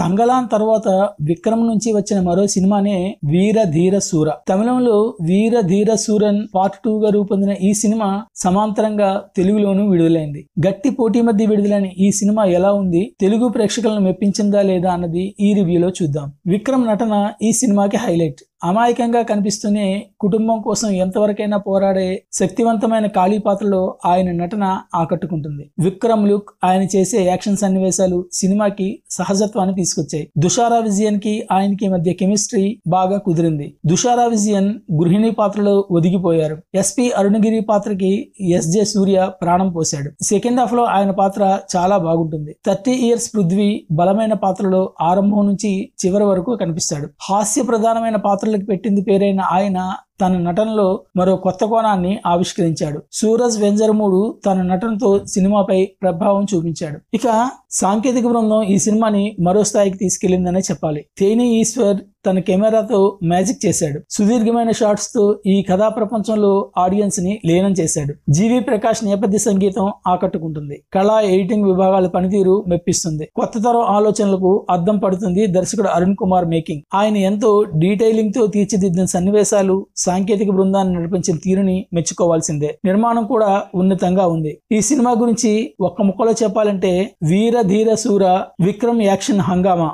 తంగలాన్ తర్వాత విక్రమ్ నుంచి వచ్చిన మరో సినిమానే వీర ధీర శూర. తమిళంలో వీర ధీర శూరన్ పార్ట్ 2 గా రూపొందిన ఈ సినిమా సమాంతరంగా తెలుగులోనూ విడుదలైంది. గట్టి పోటీ మధ్య విడుదలైన ఈ సినిమా ఎలా ఉంది, తెలుగు ప్రేక్షకులను మెప్పించిందా లేదా అన్నది ఈ రివ్యూలో చూద్దాం. విక్రమ్ నటన ఈ సినిమాకి హైలైట్. అమాయకంగా కనిపిస్తూనే కుటుంబం కోసం ఎంతవరకైనా పోరాడే శక్తివంతమైన ఖాళీ పాత్రలో ఆయన నటన ఆకట్టుకుంటుంది. విక్రమ్ లుక్, ఆయన చేసే యాక్షన్ సన్నివేశాలు సినిమాకి సహజత్వాన్ని తీసుకొచ్చాయి. దుషారా విజయన్ కి ఆయనకి మధ్య కెమిస్ట్రీ బాగా కుదిరింది. దుషారా విజయన్ గృహిణి పాత్రలో ఒదిగిపోయారు. ఎస్పీ అరుణగిరి పాత్రకి ఎస్జే సూర్య ప్రాణం పోశాడు. సెకండ్ హాఫ్ లో ఆయన పాత్ర చాలా బాగుంటుంది. 30 ఇయర్స్ పృథ్వీ బలమైన పాత్రలో ఆరంభం నుంచి చివరి వరకు కనిపిస్తాడు. హాస్య ప్రధానమైన పాత్ర పెట్టింది పేరైన ఆయన తన నటనలో మరో కొత్త కోణాన్ని ఆవిష్కరించాడు. సూరజ్ వెంజరమూడు తన నటనతో సినిమాపై ప్రభావం చూపించాడు. ఇక సాంకేతిక బృందం ఈ సినిమాని మరో స్థాయికి తీసుకెళ్లిందనే చెప్పాలి. తేని ఈశ్వర్ తన కెమెరాతో మ్యాజిక్ చేశాడు. సుదీర్ఘమైన షాట్స్ తో ఈ కథా ప్రపంచంలో ఆడియన్స్ ని లీనం చేశాడు. జీవి ప్రకాష్ నేపథ్య సంగీతం ఆకట్టుకుంటుంది. కళా ఎడిటింగ్ విభాగాల పనితీరు మెప్పిస్తుంది. కొత్త తరం ఆలోచనలకు అద్దం పడుతుంది దర్శకుడు అరుణ్ కుమార్ మేకింగ్. ఆయన ఎంతో డీటెయిలింగ్ తో తీర్చిదిద్దిన సన్నివేశాలు, సాంకేతిక బృందాన్ని నడిపించిన తీరుని మెచ్చుకోవాల్సిందే. నిర్మాణం కూడా ఉన్నతంగా ఉంది. ఈ సినిమా గురించి ఒక్క ముక్కలో చెప్పాలంటే వీర ధీర శూర, విక్రమ్ యాక్షన్ హంగామా.